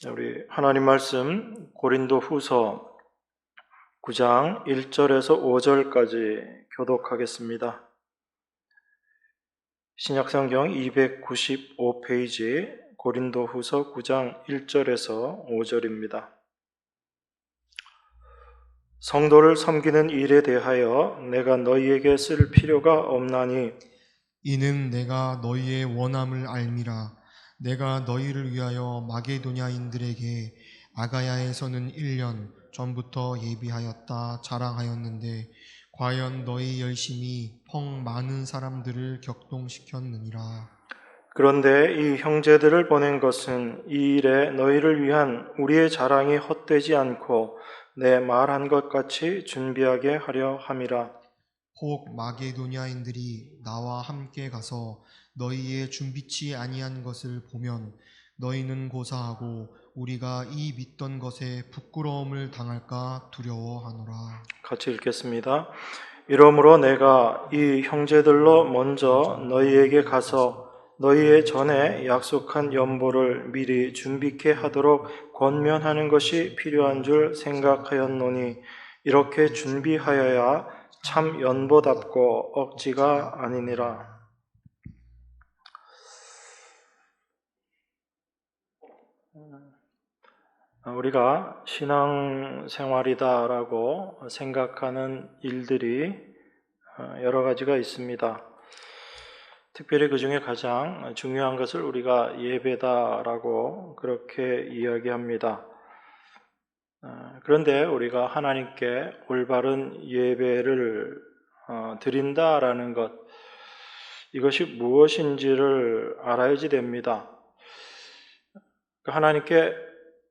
우리 하나님 말씀 고린도 후서 9장 1절에서 5절까지 교독하겠습니다. 신약성경 295페이지 고린도 후서 9장 1절에서 5절입니다. 성도를 섬기는 일에 대하여 내가 너희에게 쓸 필요가 없나니 이는 내가 너희의 원함을 알미라. 내가 너희를 위하여 마게도냐인들에게 아가야에서는 1년 전부터 예비하였다 자랑하였는데 과연 너희 열심이 펑 많은 사람들을 격동시켰느니라. 그런데 이 형제들을 보낸 것은 이 일에 너희를 위한 우리의 자랑이 헛되지 않고 내 말한 것 같이 준비하게 하려 함이라. 혹 마게도냐인들이 나와 함께 가서 너희의 준비치 아니한 것을 보면 너희는 고사하고 우리가 이 믿던 것에 부끄러움을 당할까 두려워하노라. 같이 읽겠습니다. 이러므로 내가 이 형제들로 먼저 너희에게 가서 너희의 전에 약속한 연보를 미리 준비케 하도록 권면하는 것이 필요한 줄 생각하였노니 이렇게 준비하여야 참 연보답고 억지가 아니니라. 우리가 신앙생활이다라고 생각하는 일들이 여러 가지가 있습니다. 특별히 그 중에 가장 중요한 것을 우리가 예배다라고 그렇게 이야기합니다. 그런데 우리가 하나님께 올바른 예배를 드린다라는 것, 이것이 무엇인지를 알아야지 됩니다. 하나님께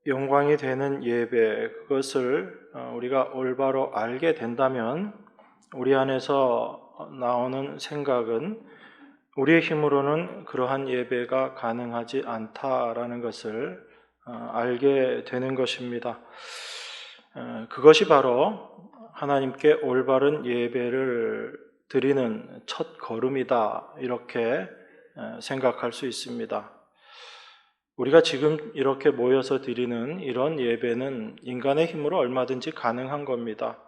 영광이 되는 예배, 그것을 우리가 올바로 알게 된다면 우리 안에서 나오는 생각은 우리의 힘으로는 그러한 예배가 가능하지 않다라는 것을 알게 되는 것입니다. 그것이 바로 하나님께 올바른 예배를 드리는 첫 걸음이다, 이렇게 생각할 수 있습니다. 우리가 지금 이렇게 모여서 드리는 이런 예배는 인간의 힘으로 얼마든지 가능한 겁니다.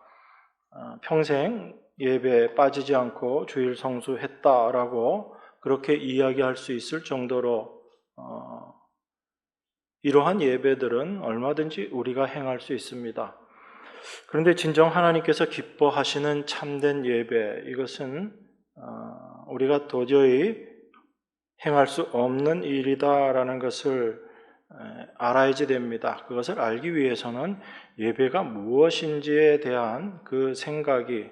평생 예배에 빠지지 않고 주일 성수했다라고 그렇게 이야기할 수 있을 정도로 이러한 예배들은 얼마든지 우리가 행할 수 있습니다. 그런데 진정 하나님께서 기뻐하시는 참된 예배, 이것은 우리가 도저히 행할 수 없는 일이다라는 것을 알아야지 됩니다. 그것을 알기 위해서는 예배가 무엇인지에 대한 그 생각이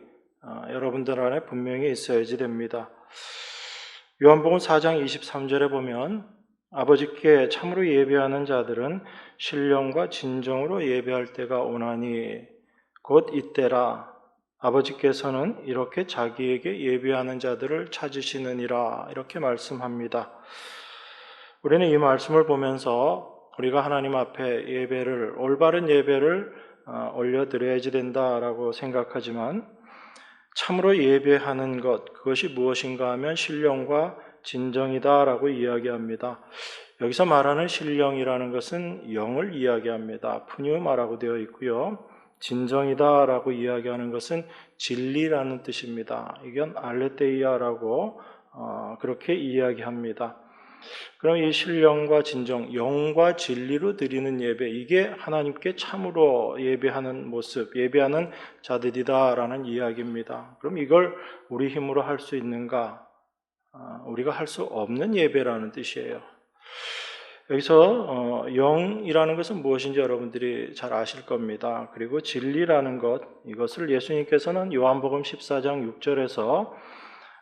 여러분들 안에 분명히 있어야지 됩니다. 요한복음 4장 23절에 보면 아버지께 참으로 예배하는 자들은 신령과 진정으로 예배할 때가 오나니 곧 이때라. 아버지께서는 이렇게 자기에게 예배하는 자들을 찾으시느니라, 이렇게 말씀합니다. 우리는 이 말씀을 보면서 우리가 하나님 앞에 예배를, 올바른 예배를 올려드려야지 된다라고 생각하지만 참으로 예배하는 것, 그것이 무엇인가 하면 신령과 진정이다라고 이야기합니다. 여기서 말하는 신령이라는 것은 영을 이야기합니다. 푸뉴마라고 되어 있고요. 진정이다라고 이야기하는 것은 진리라는 뜻입니다. 이건 알레테이아라고 그렇게 이야기합니다. 그럼 이 신령과 진정, 영과 진리로 드리는 예배, 이게 하나님께 참으로 예배하는 모습, 예배하는 자들이다라는 이야기입니다. 그럼 이걸 우리 힘으로 할 수 있는가? 우리가 할 수 없는 예배라는 뜻이에요. 여기서 영이라는 것은 무엇인지 여러분들이 잘 아실 겁니다. 그리고 진리라는 것, 이것을 예수님께서는 요한복음 14장 6절에서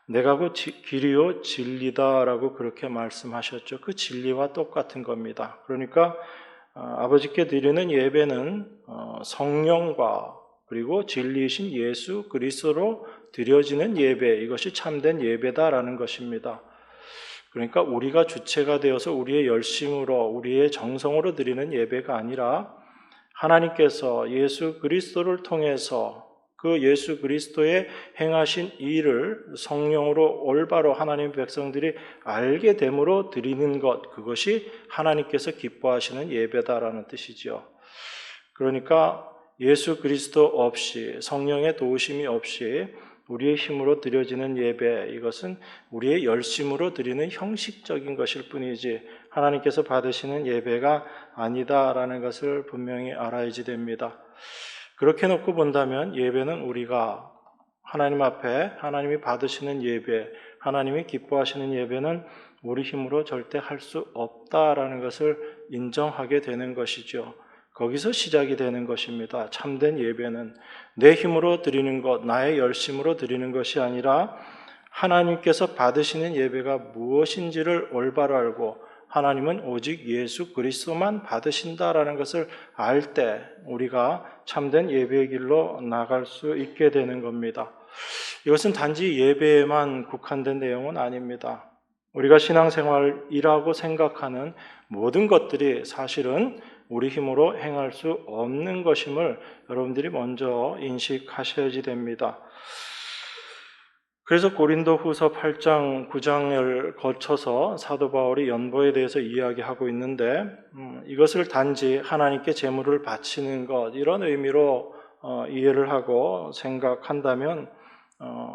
내가 그 길이요 진리다라고 그렇게 말씀하셨죠. 그 진리와 똑같은 겁니다. 그러니까 아버지께 드리는 예배는 성령과 그리고 진리이신 예수 그리스도로 드려지는 예배, 이것이 참된 예배다라는 것입니다. 그러니까 우리가 주체가 되어서 우리의 열심으로, 우리의 정성으로 드리는 예배가 아니라 하나님께서 예수 그리스도를 통해서 그 예수 그리스도의 행하신 일을 성령으로 올바로 하나님 백성들이 알게 됨으로 드리는 것, 그것이 하나님께서 기뻐하시는 예배다라는 뜻이지요. 그러니까 예수 그리스도 없이, 성령의 도우심이 없이 우리의 힘으로 드려지는 예배, 이것은 우리의 열심으로 드리는 형식적인 것일 뿐이지 하나님께서 받으시는 예배가 아니다라는 것을 분명히 알아야지 됩니다. 그렇게 놓고 본다면 예배는 우리가 하나님 앞에 하나님이 받으시는 예배, 하나님이 기뻐하시는 예배는 우리 힘으로 절대 할 수 없다라는 것을 인정하게 되는 것이죠. 거기서 시작이 되는 것입니다. 참된 예배는 내 힘으로 드리는 것, 나의 열심으로 드리는 것이 아니라 하나님께서 받으시는 예배가 무엇인지를 올바로 알고 하나님은 오직 예수 그리스도만 받으신다라는 것을 알 때 우리가 참된 예배의 길로 나갈 수 있게 되는 겁니다. 이것은 단지 예배에만 국한된 내용은 아닙니다. 우리가 신앙생활이라고 생각하는 모든 것들이 사실은 우리 힘으로 행할 수 없는 것임을 여러분들이 먼저 인식하셔야지 됩니다. 그래서 고린도후서 8장, 9장을 거쳐서 사도 바울이 연보에 대해서 이야기하고 있는데 이것을 단지 하나님께 제물을 바치는 것, 이런 의미로 이해를 하고 생각한다면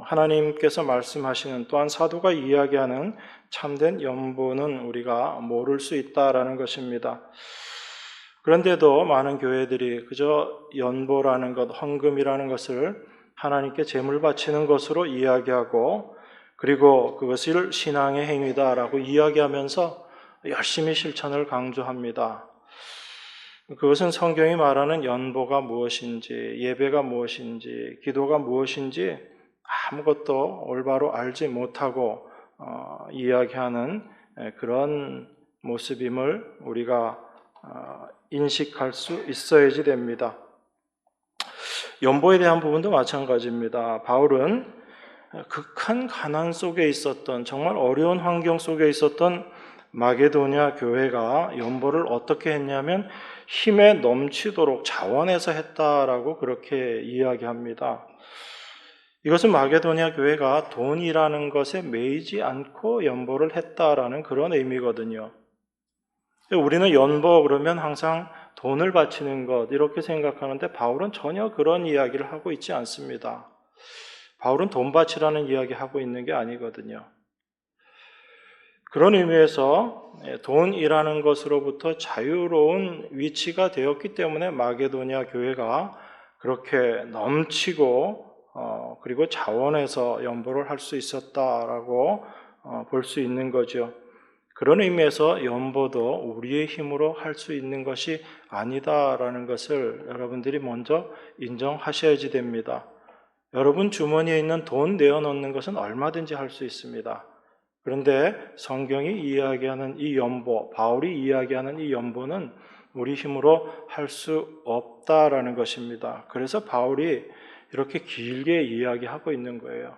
하나님께서 말씀하시는, 또한 사도가 이야기하는 참된 연보는 우리가 모를 수 있다라는 것입니다. 그런데도 많은 교회들이 그저 연보라는 것, 헌금이라는 것을 하나님께 제물 바치는 것으로 이야기하고, 그리고 그것을 신앙의 행위다라고 이야기하면서 열심히 실천을 강조합니다. 그것은 성경이 말하는 연보가 무엇인지, 예배가 무엇인지, 기도가 무엇인지 아무것도 올바로 알지 못하고 이야기하는 그런 모습임을 우리가 인식할 수 있어야지 됩니다. 연보에 대한 부분도 마찬가지입니다. 바울은 극한 가난 속에 있었던, 정말 어려운 환경 속에 있었던 마게도냐 교회가 연보를 어떻게 했냐면 힘에 넘치도록 자원해서 했다라고 그렇게 이야기합니다. 이것은 마게도냐 교회가 돈이라는 것에 매이지 않고 연보를 했다라는 그런 의미거든요. 우리는 연보 그러면 항상 돈을 바치는 것 이렇게 생각하는데 바울은 전혀 그런 이야기를 하고 있지 않습니다. 바울은 돈 바치라는 이야기 하고 있는 게 아니거든요. 그런 의미에서 돈이라는 것으로부터 자유로운 위치가 되었기 때문에 마게도냐 교회가 그렇게 넘치고 그리고 자원해서 연보를 할 수 있었다라고 볼 수 있는 거죠. 그런 의미에서 연보도 우리의 힘으로 할 수 있는 것이 아니다라는 것을 여러분들이 먼저 인정하셔야지 됩니다. 여러분 주머니에 있는 돈 내어놓는 것은 얼마든지 할 수 있습니다. 그런데 성경이 이야기하는 이 연보, 바울이 이야기하는 이 연보는 우리 힘으로 할 수 없다라는 것입니다. 그래서 바울이 이렇게 길게 이야기하고 있는 거예요.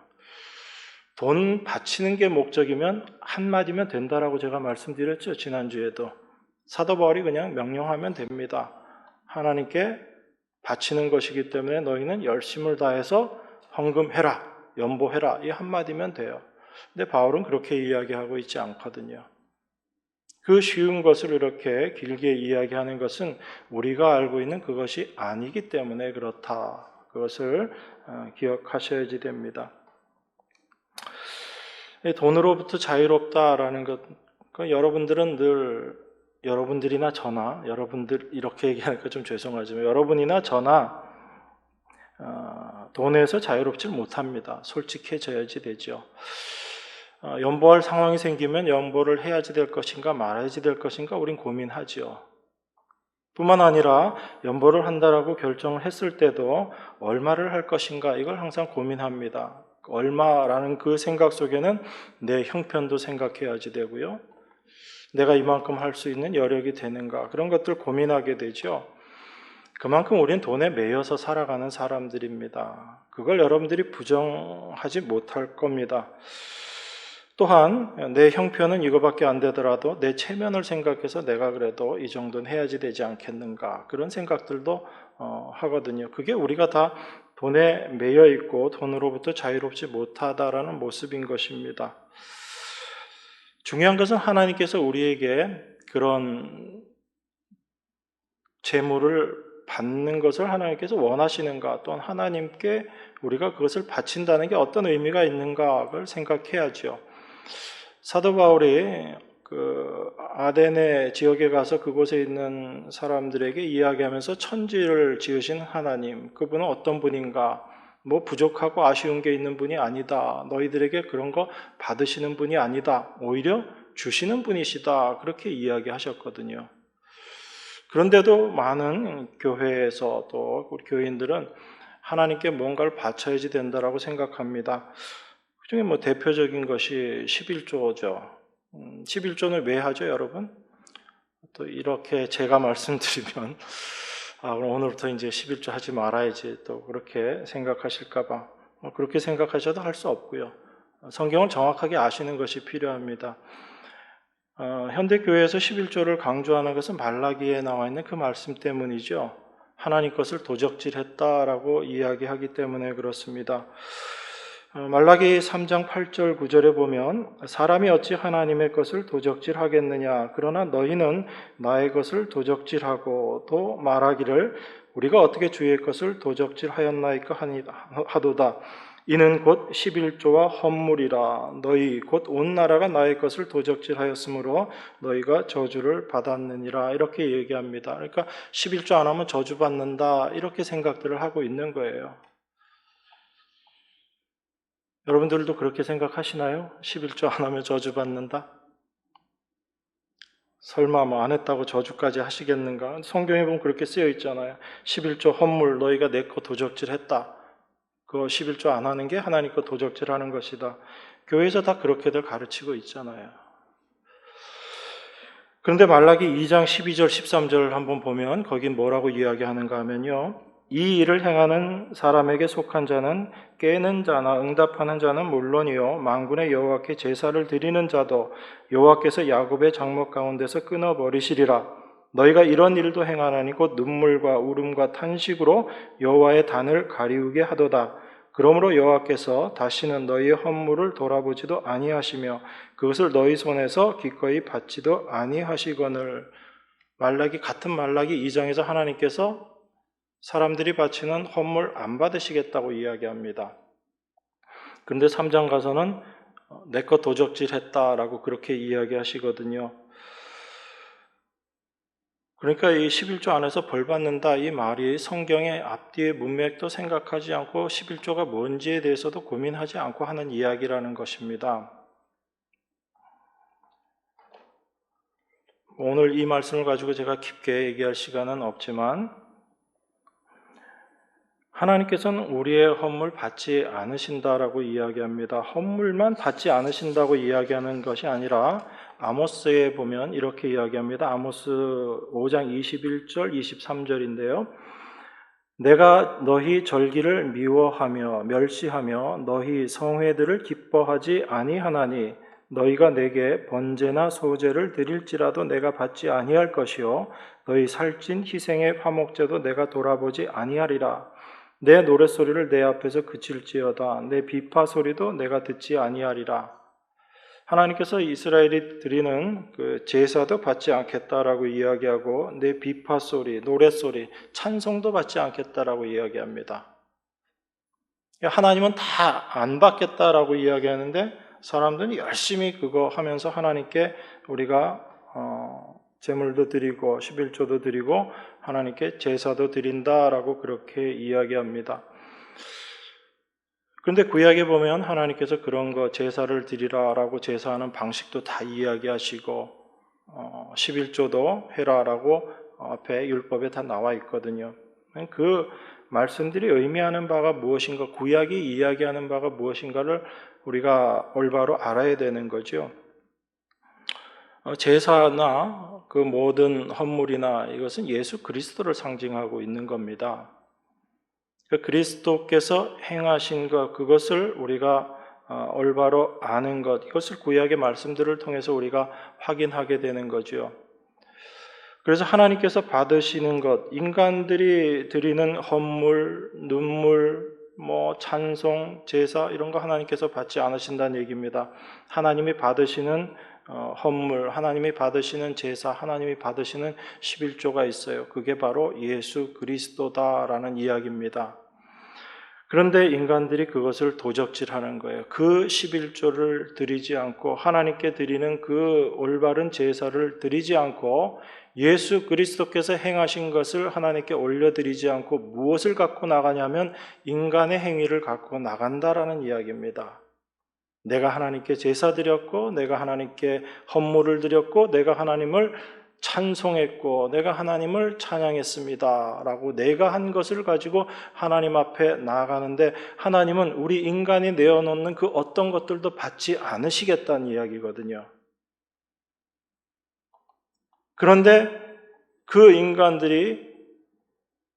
돈 바치는 게 목적이면 한마디면 된다라고 제가 말씀드렸죠. 지난주에도. 사도 바울이 그냥 명령하면 됩니다. 하나님께 바치는 것이기 때문에 너희는 열심을 다해서 헌금해라, 연보해라, 이 한마디면 돼요. 근데 바울은 그렇게 이야기하고 있지 않거든요. 그 쉬운 것을 이렇게 길게 이야기하는 것은 우리가 알고 있는 그것이 아니기 때문에 그렇다. 그것을 기억하셔야지 됩니다. 돈으로부터 자유롭다라는 것, 여러분들은 늘, 여러분들이나 저나, 여러분들 이렇게 얘기하니까 좀 죄송하지만 여러분이나 저나 돈에서 자유롭지 못합니다. 솔직해져야지 되죠. 연보할 상황이 생기면 연보를 해야지 될 것인가 말아야지 될 것인가 우린 고민하죠. 뿐만 아니라 연보를 한다라고 결정을 했을 때도 얼마를 할 것인가 이걸 항상 고민합니다. 얼마라는 그 생각 속에는 내 형편도 생각해야지 되고요. 내가 이만큼 할 수 있는 여력이 되는가 그런 것들 고민하게 되죠. 그만큼 우리는 돈에 매여서 살아가는 사람들입니다. 그걸 여러분들이 부정하지 못할 겁니다. 또한 내 형편은 이거밖에 안 되더라도 내 체면을 생각해서 내가 그래도 이 정도는 해야지 되지 않겠는가 그런 생각들도 하거든요. 그게 우리가 다 돈에 매여 있고 돈으로부터 자유롭지 못하다라는 모습인 것입니다. 중요한 것은 하나님께서 우리에게 그런 재물을 받는 것을 하나님께서 원하시는가, 또는 하나님께 우리가 그것을 바친다는 게 어떤 의미가 있는가를 생각해야죠. 사도 바울이 그 아데네 지역에 가서 그곳에 있는 사람들에게 이야기하면서 천지를 지으신 하나님, 그분은 어떤 분인가, 뭐 부족하고 아쉬운 게 있는 분이 아니다, 너희들에게 그런 거 받으시는 분이 아니다, 오히려 주시는 분이시다, 그렇게 이야기하셨거든요. 그런데도 많은 교회에서 또 우리 교인들은 하나님께 뭔가를 바쳐야지 된다라고 생각합니다. 그중에 뭐 대표적인 것이 11조죠. 11조는 왜 하죠, 여러분? 또 이렇게 제가 말씀드리면 그럼 오늘부터 이제 11조 하지 말아야지, 또 그렇게 생각하실까봐 그렇게 생각하셔도 할 수 없고요. 성경을 정확하게 아시는 것이 필요합니다. 현대교회에서 11조를 강조하는 것은 말라기에 나와 있는 그 말씀 때문이죠. 하나님 것을 도적질했다라고 이야기하기 때문에 그렇습니다. 말라기 3장 8절 9절에 보면 사람이 어찌 하나님의 것을 도적질하겠느냐, 그러나 너희는 나의 것을 도적질하고 또 말하기를 우리가 어떻게 주의 것을 도적질하였나이까 하도다. 이는 곧 11조와 헌물이라. 너희 곧 온 나라가 나의 것을 도적질하였으므로 너희가 저주를 받았느니라. 이렇게 얘기합니다. 그러니까 11조 안 하면 저주받는다, 이렇게 생각들을 하고 있는 거예요. 여러분들도 그렇게 생각하시나요? 11조 안 하면 저주받는다? 설마 뭐 안 했다고 저주까지 하시겠는가? 성경에 보면 그렇게 쓰여 있잖아요. 11조 헌물, 너희가 내 거 도적질했다. 그거 11조 안 하는 게 하나님 거 도적질하는 것이다. 교회에서 다 그렇게들 가르치고 있잖아요. 그런데 말라기 2장 12절 13절 한번 보면 거긴 뭐라고 이야기하는가 하면요, 이 일을 행하는 사람에게 속한 자는 깨는 자나 응답하는 자는 물론이요 만군의 여호와께 제사를 드리는 자도 여호와께서 야곱의 장막 가운데서 끊어버리시리라. 너희가 이런 일도 행하나니 곧 눈물과 울음과 탄식으로 여호와의 단을 가리우게 하도다. 그러므로 여호와께서 다시는 너희의 헌물을 돌아보지도 아니하시며 그것을 너희 손에서 기꺼이 받지도 아니하시거늘. 같은 말라기 2장에서 하나님께서 사람들이 바치는 헌물 안 받으시겠다고 이야기합니다. 그런데 3장 가서는 내 것 도적질했다라고 그렇게 이야기하시거든요. 그러니까 이 11조 안에서 벌 받는다, 이 말이 성경의 앞뒤의 문맥도 생각하지 않고 11조가 뭔지에 대해서도 고민하지 않고 하는 이야기라는 것입니다. 오늘 이 말씀을 가지고 제가 깊게 얘기할 시간은 없지만 하나님께서는 우리의 헌물 받지 않으신다라고 이야기합니다. 헌물만 받지 않으신다고 이야기하는 것이 아니라 아모스에 보면 이렇게 이야기합니다. 아모스 5장 21절 23절인데요. 내가 너희 절기를 미워하며 멸시하며 너희 성회들을 기뻐하지 아니하나니 너희가 내게 번제나 소제를 드릴지라도 내가 받지 아니할 것이요 너희 살찐 희생의 화목제도 내가 돌아보지 아니하리라. 내 노랫소리를 내 앞에서 그칠지어다. 내 비파 소리도 내가 듣지 아니하리라. 하나님께서 이스라엘이 드리는 그 제사도 받지 않겠다라고 이야기하고 내 비파 소리, 노랫소리, 찬송도 받지 않겠다라고 이야기합니다. 하나님은 다 안 받겠다라고 이야기하는데 사람들은 열심히 그거 하면서 하나님께 우리가 제물도 드리고 11조도 드리고 하나님께 제사도 드린다라고 그렇게 이야기합니다. 그런데 구약에 보면 하나님께서 그런 거 제사를 드리라라고 제사하는 방식도 다 이야기하시고 11조도 해라라고 앞에 율법에 다 나와 있거든요. 그 말씀들이 의미하는 바가 무엇인가, 구약이 이야기하는 바가 무엇인가를 우리가 올바로 알아야 되는 거죠. 제사나 그 모든 헌물이나 이것은 예수 그리스도를 상징하고 있는 겁니다. 그리스도께서 행하신 것, 그것을 우리가 올바로 아는 것, 이것을 구약의 말씀들을 통해서 우리가 확인하게 되는 거죠. 그래서 하나님께서 받으시는 것, 인간들이 드리는 헌물, 눈물, 찬송, 제사 이런 거 하나님께서 받지 않으신다는 얘기입니다. 하나님이 받으시는 헌물, 하나님이 받으시는 제사, 하나님이 받으시는 11조가 있어요. 그게 바로 예수 그리스도다라는 이야기입니다. 그런데 인간들이 그것을 도적질하는 거예요. 그 11조를 드리지 않고 하나님께 드리는 그 올바른 제사를 드리지 않고 예수 그리스도께서 행하신 것을 하나님께 올려드리지 않고 무엇을 갖고 나가냐면 인간의 행위를 갖고 나간다라는 이야기입니다. 내가 하나님께 제사 드렸고 내가 하나님께 헌물을 드렸고 내가 하나님을 찬송했고 내가 하나님을 찬양했습니다 라고 내가 한 것을 가지고 하나님 앞에 나아가는데 하나님은 우리 인간이 내어놓는 그 어떤 것들도 받지 않으시겠다는 이야기거든요. 그런데 그 인간들이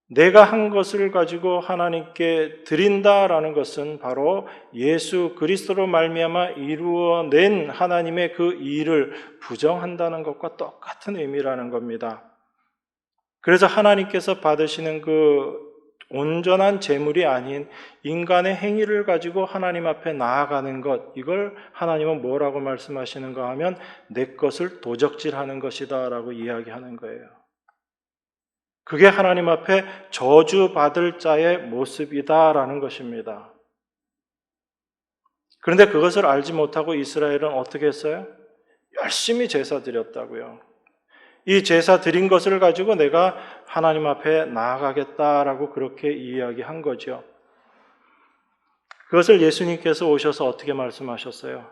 내가 한 것을 가지고 하나님께 드린다라는 것은 바로 예수 그리스도로 말미암아 이루어낸 하나님의 그 일을 부정한다는 것과 똑같은 의미라는 겁니다. 그래서 하나님께서 받으시는 그 온전한 제물이 아닌 인간의 행위를 가지고 하나님 앞에 나아가는 것, 이걸 하나님은 뭐라고 말씀하시는가 하면 내 것을 도적질하는 것이다 라고 이야기하는 거예요. 그게 하나님 앞에 저주받을 자의 모습이다라는 것입니다. 그런데 그것을 알지 못하고 이스라엘은 어떻게 했어요? 열심히 제사 드렸다고요. 이 제사 드린 것을 가지고 내가 하나님 앞에 나아가겠다라고 그렇게 이야기한 거죠. 그것을 예수님께서 오셔서 어떻게 말씀하셨어요?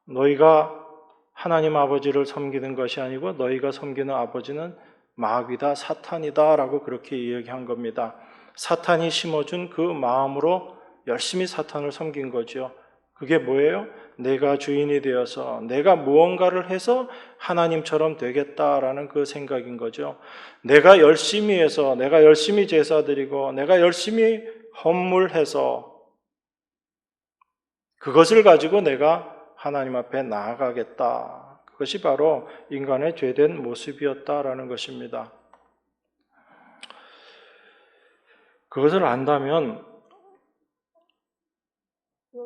너희가 하나님 아버지를 섬기는 것이 아니고 너희가 섬기는 아버지는 마귀다, 사탄이다 라고 그렇게 이야기한 겁니다. 사탄이 심어준 그 마음으로 열심히 사탄을 섬긴 거죠. 그게 뭐예요? 내가 주인이 되어서 내가 무언가를 해서 하나님처럼 되겠다라는 그 생각인 거죠. 내가 열심히 해서 내가 열심히 제사 드리고 내가 열심히 헌물해서 그것을 가지고 내가 하나님 앞에 나아가겠다. 그것이 바로 인간의 죄된 모습이었다라는 것입니다. 그것을 안다면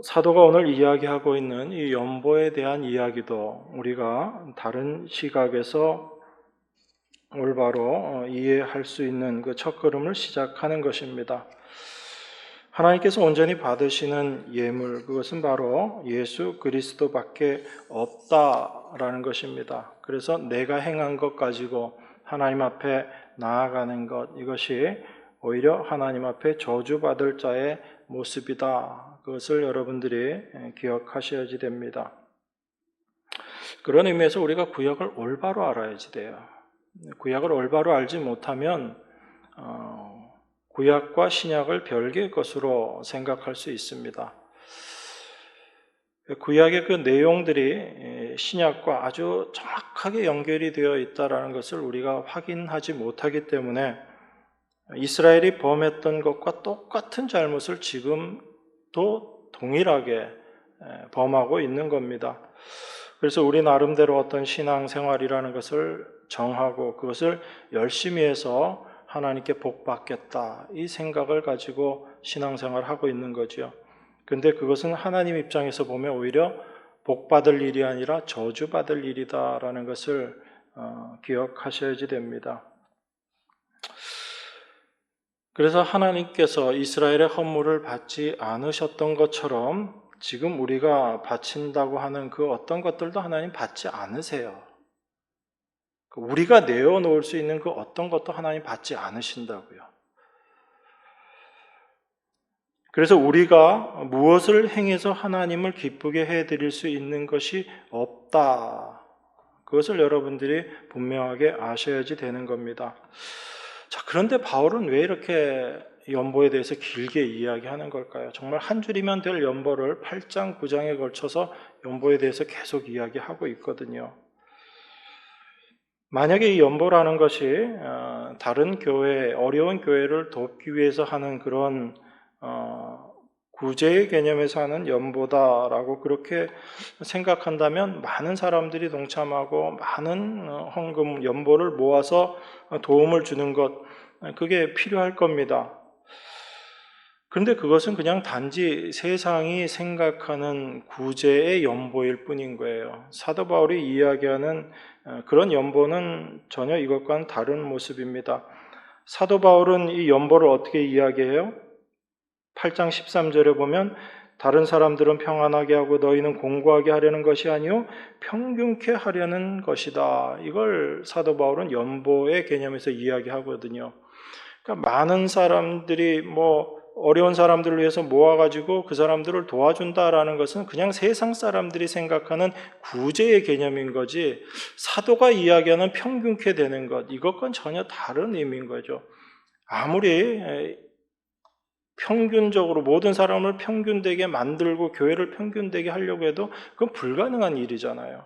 사도가 오늘 이야기하고 있는 이 연보에 대한 이야기도 우리가 다른 시각에서 올바로 이해할 수 있는 그 첫걸음을 시작하는 것입니다. 하나님께서 온전히 받으시는 예물, 그것은 바로 예수 그리스도밖에 없다라는 것입니다. 그래서 내가 행한 것 가지고 하나님 앞에 나아가는 것, 이것이 오히려 하나님 앞에 저주받을 자의 모습이다. 그것을 여러분들이 기억하셔야지 됩니다. 그런 의미에서 우리가 구약을 올바로 알아야지 돼요. 구약을 올바로 알지 못하면 구약과 신약을 별개의 것으로 생각할 수 있습니다. 구약의 그 내용들이 신약과 아주 정확하게 연결이 되어 있다는 것을 우리가 확인하지 못하기 때문에 이스라엘이 범했던 것과 똑같은 잘못을 지금도 동일하게 범하고 있는 겁니다. 그래서 우리 나름대로 어떤 신앙생활이라는 것을 정하고 그것을 열심히 해서 하나님께 복 받겠다 이 생각을 가지고 신앙생활을 하고 있는 거죠. 그런데 그것은 하나님 입장에서 보면 오히려 복 받을 일이 아니라 저주 받을 일이다라는 것을 기억하셔야지 됩니다. 그래서 하나님께서 이스라엘의 헌물을 받지 않으셨던 것처럼 지금 우리가 바친다고 하는 그 어떤 것들도 하나님 받지 않으세요. 우리가 내어놓을 수 있는 그 어떤 것도 하나님 받지 않으신다고요. 그래서 우리가 무엇을 행해서 하나님을 기쁘게 해드릴 수 있는 것이 없다. 그것을 여러분들이 분명하게 아셔야지 되는 겁니다. 자, 그런데 바울은 왜 이렇게 연보에 대해서 길게 이야기하는 걸까요? 정말 한 줄이면 될 연보를 8장, 9장에 걸쳐서 연보에 대해서 계속 이야기하고 있거든요. 만약에 이 연보라는 것이 다른 교회, 어려운 교회를 돕기 위해서 하는 그런 구제의 개념에서 하는 연보다라고 그렇게 생각한다면 많은 사람들이 동참하고 많은 헌금, 연보를 모아서 도움을 주는 것, 그게 필요할 겁니다. 그런데 그것은 그냥 단지 세상이 생각하는 구제의 연보일 뿐인 거예요. 사도 바울이 이야기하는 그런 연보는 전혀 이것과는 다른 모습입니다. 사도 바울은 이 연보를 어떻게 이야기해요? 8장 13절에 보면 다른 사람들은 평안하게 하고 너희는 공고하게 하려는 것이 아니요 평균케 하려는 것이다. 이걸 사도 바울은 연보의 개념에서 이야기하거든요. 그러니까 많은 사람들이 어려운 사람들을 위해서 모아가지고 그 사람들을 도와준다라는 것은 그냥 세상 사람들이 생각하는 구제의 개념인 거지, 사도가 이야기하는 평균케 되는 것, 이것과는 전혀 다른 의미인 거죠. 아무리 평균적으로 모든 사람을 평균되게 만들고 교회를 평균되게 하려고 해도 그건 불가능한 일이잖아요.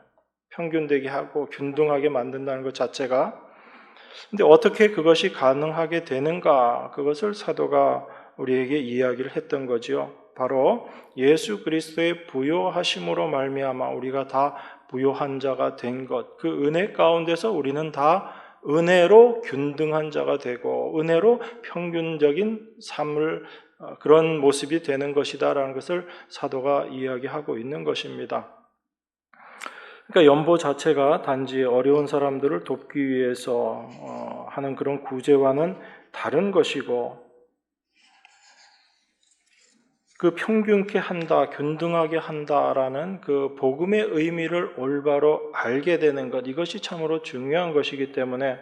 평균되게 하고 균등하게 만든다는 것 자체가. 근데 어떻게 그것이 가능하게 되는가? 그것을 사도가 우리에게 이야기를 했던 거지요. 바로 예수 그리스도의 부요하심으로 말미암아 우리가 다 부요한 자가 된 것, 그 은혜 가운데서 우리는 다 은혜로 균등한 자가 되고 은혜로 평균적인 삶을 그런 모습이 되는 것이다라는 것을 사도가 이야기하고 있는 것입니다. 그러니까 연보 자체가 단지 어려운 사람들을 돕기 위해서 하는 그런 구제와는 다른 것이고, 그 평균케 한다, 균등하게 한다라는 그 복음의 의미를 올바로 알게 되는 것, 이것이 참으로 중요한 것이기 때문에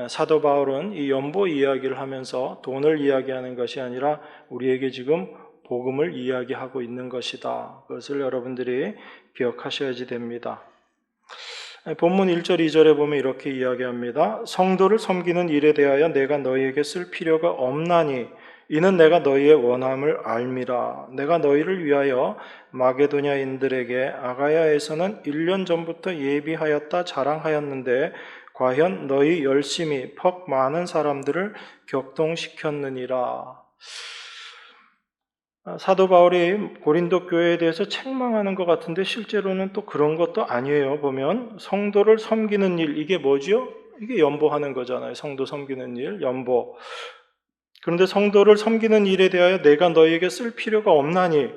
사도 바울은 이 연보 이야기를 하면서 돈을 이야기하는 것이 아니라 우리에게 지금 복음을 이야기하고 있는 것이다. 그것을 여러분들이 기억하셔야지 됩니다. 본문 1절, 2절에 보면 이렇게 이야기합니다. 성도를 섬기는 일에 대하여 내가 너희에게 쓸 필요가 없나니 이는 내가 너희의 원함을 알미라. 내가 너희를 위하여 마게도냐인들에게 아가야에서는 1년 전부터 예비하였다 자랑하였는데 과연 너희 열심히 퍽 많은 사람들을 격동시켰느니라. 사도 바울이 고린도 교회에 대해서 책망하는 것 같은데 실제로는 또 그런 것도 아니에요. 보면 성도를 섬기는 일, 이게 뭐죠? 이게 연보하는 거잖아요. 성도 섬기는 일, 연보. 그런데 성도를 섬기는 일에 대하여 내가 너희에게 쓸 필요가 없나니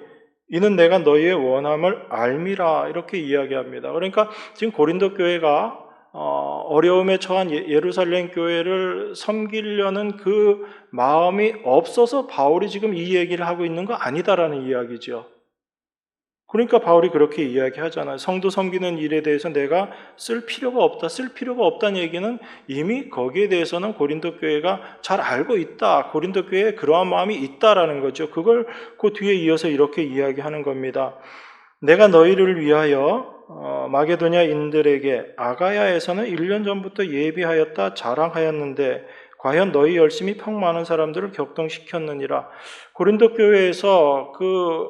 이는 내가 너희의 원함을 알미라, 이렇게 이야기합니다. 그러니까 지금 고린도 교회가 어려움에 처한 예루살렘 교회를 섬기려는 그 마음이 없어서 바울이 지금 이 얘기를 하고 있는 거 아니다라는 이야기죠. 그러니까 바울이 그렇게 이야기하잖아요. 성도 섬기는 일에 대해서 내가 쓸 필요가 없다. 쓸 필요가 없다는 얘기는 이미 거기에 대해서는 고린도 교회가 잘 알고 있다. 고린도 교회에 그러한 마음이 있다라는 거죠. 그걸 그 뒤에 이어서 이렇게 이야기하는 겁니다. 내가 너희를 위하여 마게도냐인들에게 아가야에서는 1년 전부터 예비하였다 자랑하였는데 과연 너희 열심히 퍽 많은 사람들을 격동시켰느니라. 고린도 교회에서 그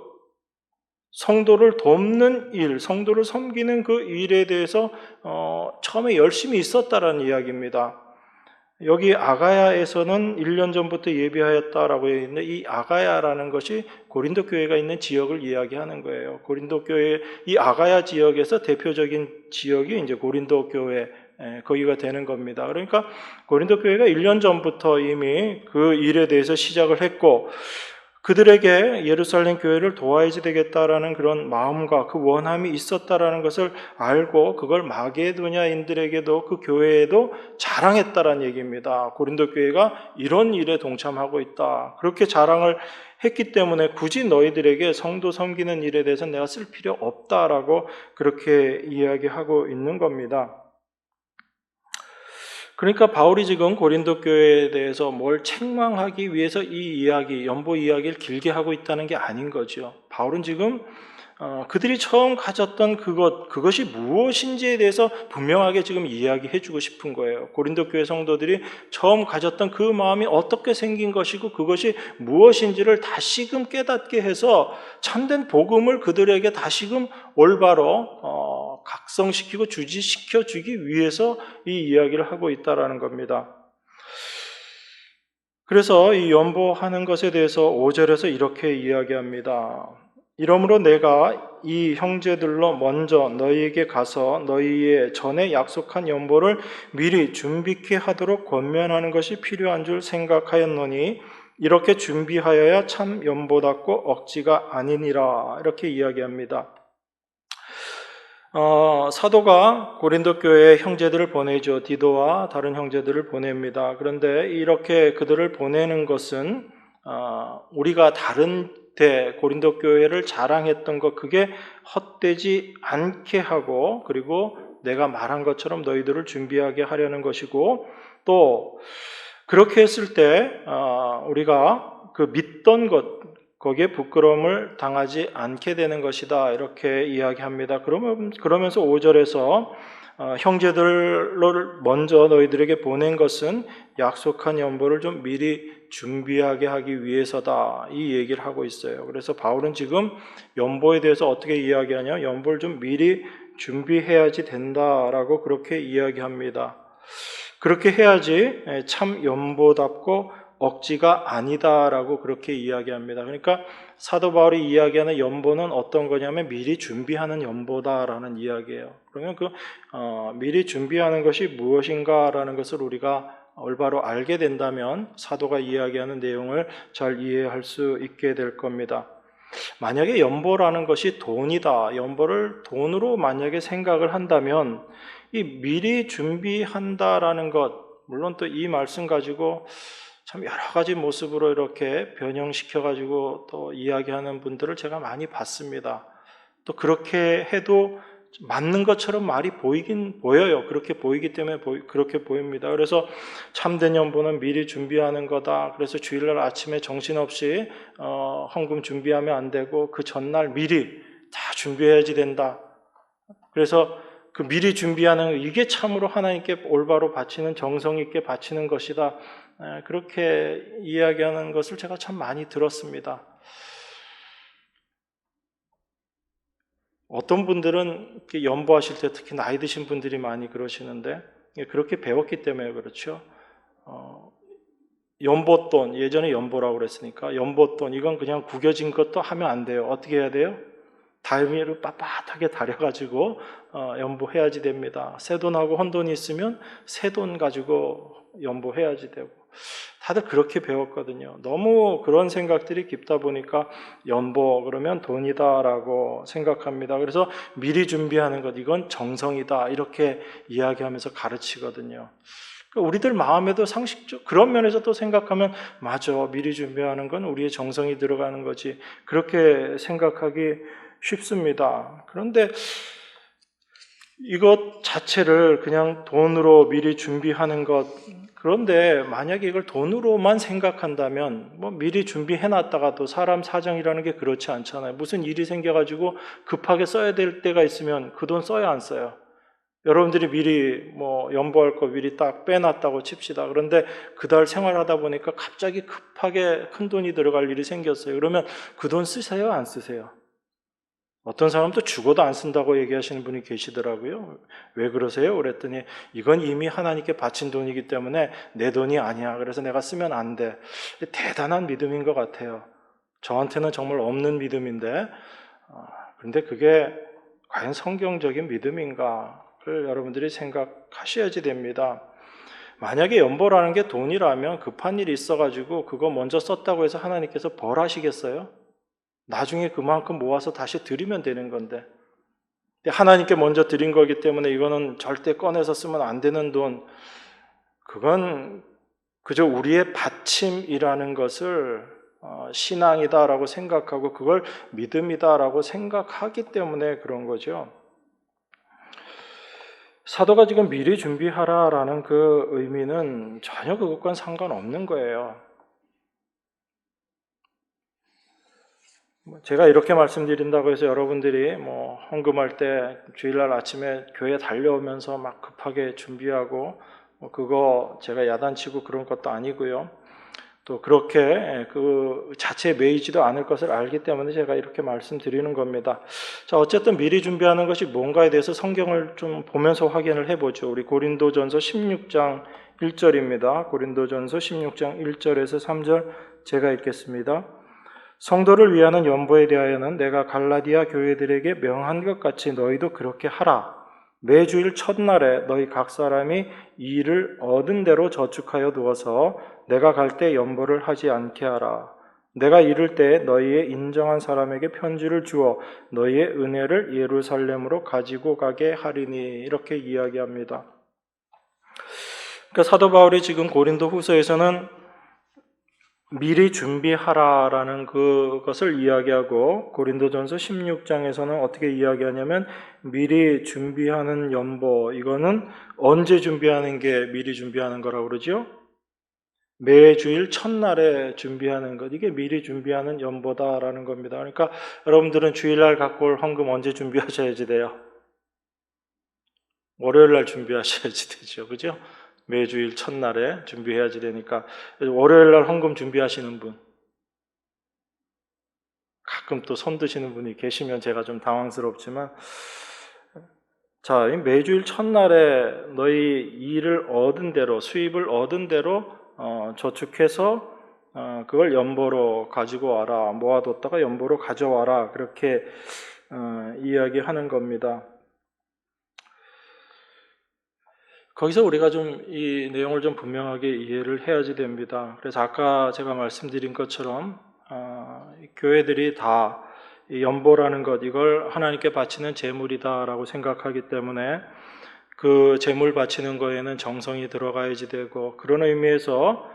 성도를 돕는 일, 성도를 섬기는 그 일에 대해서 처음에 열심히 있었다라는 이야기입니다. 여기 아가야에서는 1년 전부터 예비하였다라고 있는데 이 아가야라는 것이 고린도 교회가 있는 지역을 이야기하는 거예요. 고린도 교회 이 아가야 지역에서 대표적인 지역이 이제 고린도 교회 거기가 되는 겁니다. 그러니까 고린도 교회가 1년 전부터 이미 그 일에 대해서 시작을 했고 그들에게 예루살렘 교회를 도와야지 되겠다라는 그런 마음과 그 원함이 있었다라는 것을 알고 그걸 마게도냐인들에게도 그 교회에도 자랑했다라는 얘기입니다. 고린도 교회가 이런 일에 동참하고 있다. 그렇게 자랑을 했기 때문에 굳이 너희들에게 성도 섬기는 일에 대해서 내가 쓸 필요 없다라고 그렇게 이야기하고 있는 겁니다. 그러니까 바울이 지금 고린도 교회에 대해서 뭘 책망하기 위해서 이 이야기, 연보 이야기를 길게 하고 있다는 게 아닌 거죠. 바울은 지금 그들이 처음 가졌던 그것이 무엇인지에 대해서 분명하게 지금 이야기해 주고 싶은 거예요. 고린도 교회 성도들이 처음 가졌던 그 마음이 어떻게 생긴 것이고 그것이 무엇인지를 다시금 깨닫게 해서 참된 복음을 그들에게 다시금 올바로 각성시키고 주지시켜 주기 위해서 이 이야기를 하고 있다라는 겁니다. 그래서 이 연보하는 것에 대해서 5절에서 이렇게 이야기합니다. 이러므로 내가 이 형제들로 먼저 너희에게 가서 너희의 전에 약속한 연보를 미리 준비케 하도록 권면하는 것이 필요한 줄 생각하였노니 이렇게 준비하여야 참 연보답고 억지가 아니니라. 이렇게 이야기합니다. 사도가 고린도 교회에 형제들을 보내죠. 디도와 다른 형제들을 보냅니다. 그런데 이렇게 그들을 보내는 것은 우리가 다른 때 고린도 교회를 자랑했던 것, 그게 헛되지 않게 하고, 그리고 내가 말한 것처럼 너희들을 준비하게 하려는 것이고, 또 그렇게 했을 때 우리가 그 믿던 것, 거기에 부끄러움을 당하지 않게 되는 것이다. 이렇게 이야기합니다. 그러면서 5절에서 형제들을 먼저 너희들에게 보낸 것은 약속한 연보를 좀 미리 준비하게 하기 위해서다. 이 얘기를 하고 있어요. 그래서 바울은 지금 연보에 대해서 어떻게 이야기하냐? 연보를 좀 미리 준비해야지 된다라고 그렇게 이야기합니다. 그렇게 해야지 참 연보답고 억지가 아니다라고 그렇게 이야기합니다. 그러니까 사도 바울이 이야기하는 연보는 어떤 거냐면 미리 준비하는 연보다라는 이야기예요. 그러면 미리 준비하는 것이 무엇인가라는 것을 우리가 올바로 알게 된다면 사도가 이야기하는 내용을 잘 이해할 수 있게 될 겁니다. 만약에 연보라는 것이 돈이다, 연보를 돈으로 만약에 생각을 한다면 이 미리 준비한다라는 것, 물론 또 이 말씀 가지고 참 여러 가지 모습으로 이렇게 변형시켜가지고 또 이야기하는 분들을 제가 많이 봤습니다. 또 그렇게 해도 맞는 것처럼 말이 보이긴 보여요. 그렇게 보이기 때문에 그렇게 보입니다. 그래서 참된 연보는 미리 준비하는 거다. 그래서 주일날 아침에 정신없이 헌금 준비하면 안 되고 그 전날 미리 다 준비해야지 된다. 그래서 그 미리 준비하는 이게 참으로 하나님께 올바로 바치는 정성 있게 바치는 것이다. 그렇게 이야기하는 것을 제가 참 많이 들었습니다. 어떤 분들은 연보하실 때 특히 나이 드신 분들이 많이 그러시는데 그렇게 배웠기 때문에 그렇죠. 연보돈, 예전에 연보라고 그랬으니까 연보돈 이건 그냥 구겨진 것도 하면 안 돼요. 어떻게 해야 돼요? 달미를 빳빳하게 다려가지고 연보해야지 됩니다. 새 돈하고 헌돈이 있으면 새 돈 가지고 연보해야지 되고 다들 그렇게 배웠거든요. 너무 그런 생각들이 깊다 보니까 연보 그러면 돈이다라고 생각합니다. 그래서 미리 준비하는 것 이건 정성이다 이렇게 이야기하면서 가르치거든요. 우리들 마음에도 상식적 그런 면에서 또 생각하면 맞아, 미리 준비하는 건 우리의 정성이 들어가는 거지 그렇게 생각하기 쉽습니다. 그런데 이것 자체를 그냥 돈으로 미리 준비하는 것, 그런데 만약에 이걸 돈으로만 생각한다면 뭐 미리 준비해놨다가도 사람 사정이라는 게 그렇지 않잖아요. 무슨 일이 생겨가지고 급하게 써야 될 때가 있으면 그 돈 써야 안 써요? 여러분들이 미리 뭐 연보할 거 미리 딱 빼놨다고 칩시다. 그런데 그달 생활하다 보니까 갑자기 급하게 큰 돈이 들어갈 일이 생겼어요. 그러면 그 돈 쓰세요? 안 쓰세요? 어떤 사람도 죽어도 안 쓴다고 얘기하시는 분이 계시더라고요. 왜 그러세요? 그랬더니 이건 이미 하나님께 바친 돈이기 때문에 내 돈이 아니야. 그래서 내가 쓰면 안 돼. 대단한 믿음인 것 같아요. 저한테는 정말 없는 믿음인데 그런데 그게 과연 성경적인 믿음인가를 여러분들이 생각하셔야지 됩니다. 만약에 연보라는 게 돈이라면 급한 일이 있어가지고 그거 먼저 썼다고 해서 하나님께서 벌하시겠어요? 나중에 그만큼 모아서 다시 드리면 되는 건데 하나님께 먼저 드린 거기 때문에 이거는 절대 꺼내서 쓰면 안 되는 돈, 그건 그저 우리의 받침이라는 것을 신앙이다라고 생각하고 그걸 믿음이다라고 생각하기 때문에 그런 거죠. 사도가 지금 미리 준비하라라는 그 의미는 전혀 그것과는 상관없는 거예요. 제가 이렇게 말씀드린다고 해서 여러분들이 뭐 헌금할 때 주일날 아침에 교회 달려오면서 막 급하게 준비하고 그거 제가 야단치고 그런 것도 아니고요. 또 그렇게 그 자체에 매이지도 않을 것을 알기 때문에 제가 이렇게 말씀드리는 겁니다. 자, 어쨌든 미리 준비하는 것이 뭔가에 대해서 성경을 좀 보면서 확인을 해보죠. 우리 고린도전서 16장 1절입니다. 고린도전서 16장 1절에서 3절 제가 읽겠습니다. 성도를 위하는 연보에 대하여는 내가 갈라디아 교회들에게 명한 것 같이 너희도 그렇게 하라. 매주일 첫날에 너희 각 사람이 일을 얻은 대로 저축하여 두어서 내가 갈 때 연보를 하지 않게 하라. 내가 이를 때 너희의 인정한 사람에게 편지를 주어 너희의 은혜를 예루살렘으로 가지고 가게 하리니, 이렇게 이야기합니다. 그러니까 사도 바울이 지금 고린도 후서에서는 미리 준비하라라는 그것을 이야기하고, 고린도전서 16장에서는 어떻게 이야기하냐면 미리 준비하는 연보, 이거는 언제 준비하는 게 미리 준비하는 거라고 그러죠? 매주일 첫날에 준비하는 것, 이게 미리 준비하는 연보다라는 겁니다. 그러니까 여러분들은 주일날 갖고 올 헌금 언제 준비하셔야지 돼요? 월요일날 준비하셔야지 되죠, 그죠? 매주일 첫날에 준비해야지 되니까 월요일날 헌금 준비하시는 분, 가끔 또 손 드시는 분이 계시면 제가 좀 당황스럽지만, 자, 매주일 첫날에 너희 일을 얻은 대로, 수입을 얻은 대로 저축해서 그걸 연보로 가지고 와라. 모아뒀다가 연보로 가져와라. 그렇게 이야기하는 겁니다. 거기서 우리가 좀 이 내용을 좀 분명하게 이해를 해야지 됩니다. 그래서 아까 제가 말씀드린 것처럼 교회들이 다 이 연보라는 것, 이걸 하나님께 바치는 제물이다라고 생각하기 때문에 그 제물 바치는 거에는 정성이 들어가야지 되고, 그런 의미에서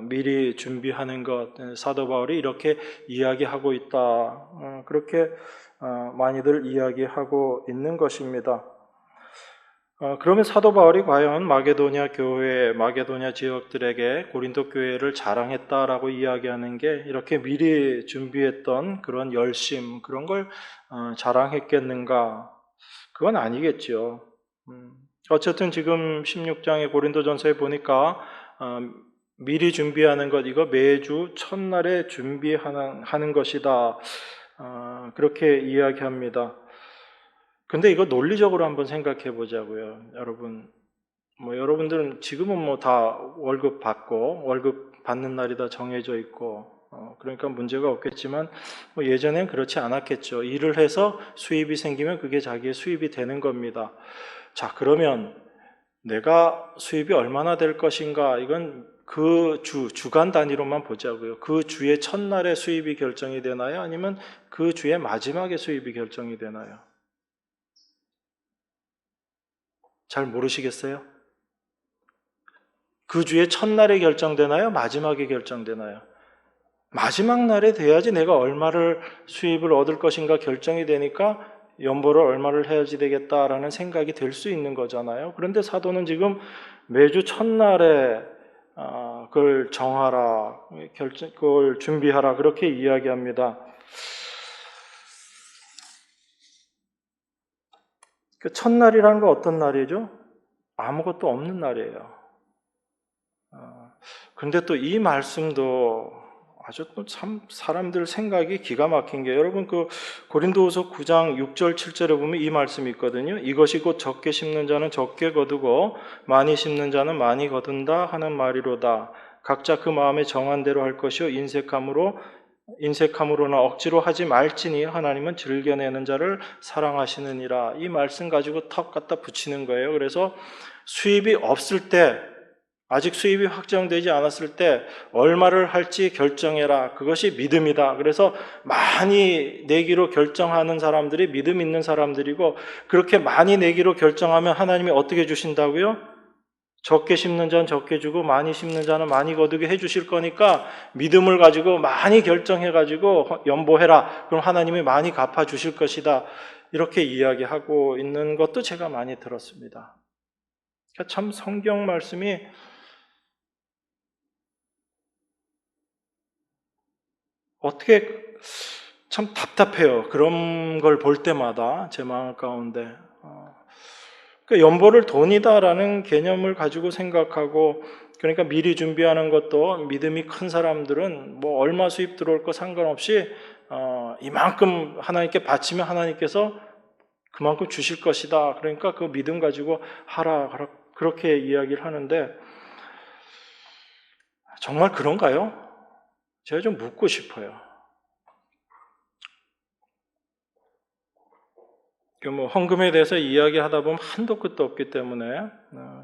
미리 준비하는 것, 사도 바울이 이렇게 이야기하고 있다. 그렇게 많이들 이야기하고 있는 것입니다. 그러면 사도 바울이 과연 마게도냐 교회, 마게도냐 지역들에게 고린도 교회를 자랑했다라고 이야기하는 게 이렇게 미리 준비했던 그런 열심, 그런 걸 자랑했겠는가? 그건 아니겠죠. 어쨌든 지금 16장의 고린도전서에 보니까 미리 준비하는 것, 이거 매주 첫날에 준비하는 것이다. 그렇게 이야기합니다. 근데 이거 논리적으로 한번 생각해 보자고요. 여러분, 여러분들은 지금은 다 월급 받고, 월급 받는 날이 다 정해져 있고, 그러니까 문제가 없겠지만, 예전엔 그렇지 않았겠죠. 일을 해서 수입이 생기면 그게 자기의 수입이 되는 겁니다. 자, 그러면 내가 수입이 얼마나 될 것인가, 이건 그 주간 단위로만 보자고요. 그 주의 첫날에 수입이 결정이 되나요? 아니면 그 주의 마지막에 수입이 결정이 되나요? 잘 모르시겠어요? 그 주의 첫날에 결정되나요? 마지막에 결정되나요? 마지막 날에 돼야지 내가 얼마를 수입을 얻을 것인가 결정이 되니까 연보를 얼마를 해야지 되겠다라는 생각이 들 수 있는 거잖아요. 그런데 사도는 지금 매주 첫날에 그걸 정하라, 그걸 준비하라, 그렇게 이야기합니다. 그 첫날이라는 건 어떤 날이죠? 아무것도 없는 날이에요. 근데 또 이 말씀도 아주 또 참 사람들 생각이 기가 막힌 게, 여러분 그 고린도후서 9장 6절 7절에 보면 이 말씀이 있거든요. 이것이 곧 적게 심는 자는 적게 거두고 많이 심는 자는 많이 거둔다 하는 말이로다. 각자 그 마음에 정한 대로 할 것이요 인색함으로나 억지로 하지 말지니 하나님은 즐겨내는 자를 사랑하시느니라. 이 말씀 가지고 턱 갖다 붙이는 거예요. 그래서 수입이 없을 때, 아직 수입이 확정되지 않았을 때 얼마를 할지 결정해라. 그것이 믿음이다. 그래서 많이 내기로 결정하는 사람들이 믿음 있는 사람들이고, 그렇게 많이 내기로 결정하면 하나님이 어떻게 주신다고요? 적게 심는 자는 적게 주고 많이 심는 자는 많이 거두게 해주실 거니까 믿음을 가지고 많이 결정해가지고 연보해라. 그럼 하나님이 많이 갚아주실 것이다. 이렇게 이야기하고 있는 것도 제가 많이 들었습니다. 그러니까 참 성경 말씀이 어떻게 참 답답해요. 그런 걸 볼 때마다 제 마음 가운데. 그러니까 연보를 돈이다라는 개념을 가지고 생각하고, 그러니까 미리 준비하는 것도 믿음이 큰 사람들은 얼마 수입 들어올 거 상관없이 이만큼 하나님께 바치면 하나님께서 그만큼 주실 것이다. 그러니까 그 믿음 가지고 하라 그렇게 이야기를 하는데 정말 그런가요? 제가 좀 묻고 싶어요. 헌금에 대해서 이야기하다 보면 한도 끝도 없기 때문에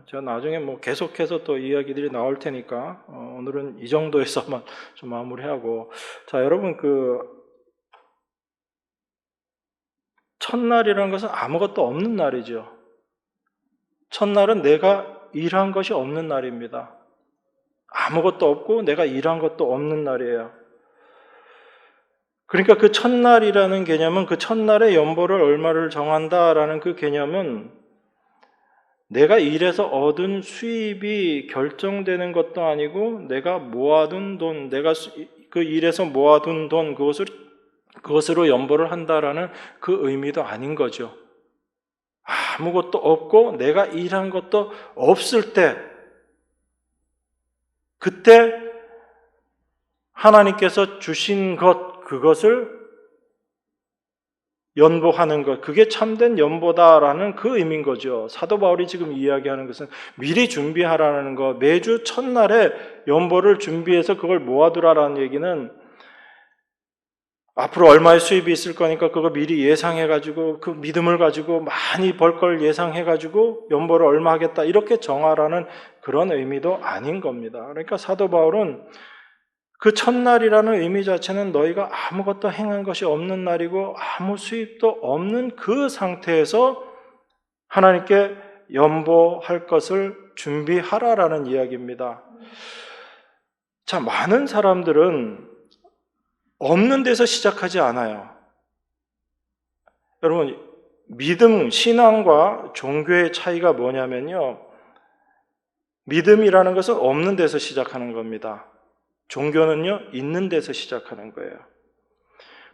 제가 나중에 계속해서 또 이야기들이 나올 테니까 오늘은 이 정도에서만 좀 마무리하고, 자, 여러분, 첫날이라는 것은 아무것도 없는 날이죠. 첫날은 내가 일한 것이 없는 날입니다. 아무것도 없고 내가 일한 것도 없는 날이에요. 그러니까 그 첫날이라는 개념은, 그 첫날의 연보를 얼마를 정한다라는 그 개념은 내가 일해서 얻은 수입이 결정되는 것도 아니고, 내가 모아둔 돈, 내가 그 일에서 모아둔 돈, 그것으로 연보를 한다라는 그 의미도 아닌 거죠. 아무것도 없고 내가 일한 것도 없을 때, 그때 하나님께서 주신 것, 그것을 연보하는 것, 그게 참된 연보다라는 그 의미인 거죠. 사도 바울이 지금 이야기하는 것은 미리 준비하라는 것, 매주 첫날에 연보를 준비해서 그걸 모아두라라는 얘기는 앞으로 얼마의 수입이 있을 거니까 그거 미리 예상해가지고 그 믿음을 가지고 많이 벌 걸 예상해가지고 연보를 얼마 하겠다 이렇게 정하라는 그런 의미도 아닌 겁니다. 그러니까 사도 바울은 그 첫날이라는 의미 자체는 너희가 아무것도 행한 것이 없는 날이고 아무 수입도 없는 그 상태에서 하나님께 연보할 것을 준비하라라는 이야기입니다. 자, 많은 사람들은 없는 데서 시작하지 않아요. 여러분, 믿음, 신앙과 종교의 차이가 뭐냐면요, 믿음이라는 것은 없는 데서 시작하는 겁니다. 종교는요, 있는 데서 시작하는 거예요.